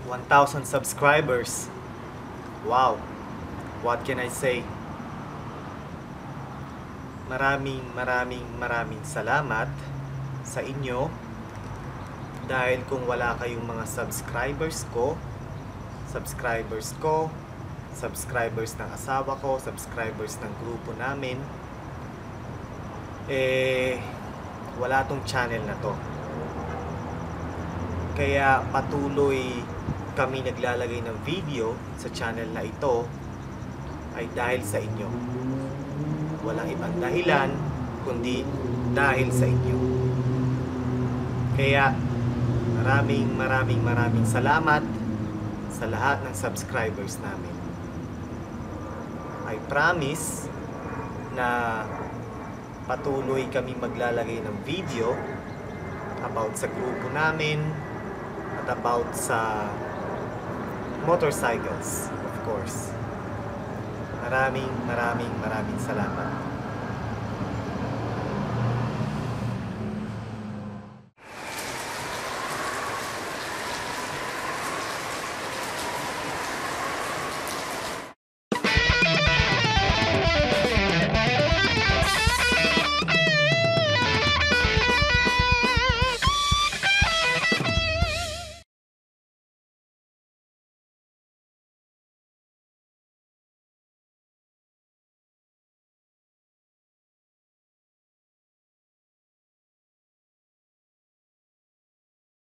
1,000 subscribers. Wow, what can I say? Maraming salamat sa inyo, dahil kung wala kayong mga subscribers ng asawa ko, subscribers ng grupo namin, wala tong channel na to. Kaya patuloy kami naglalagay ng video sa channel na ito ay dahil sa inyo. Walang ibang dahilan kundi dahil sa inyo. Kaya maraming salamat sa lahat ng subscribers namin. I promise na patuloy kami maglalagay ng video about sa grupo namin at about sa motorcycles, of course. Maraming salamat.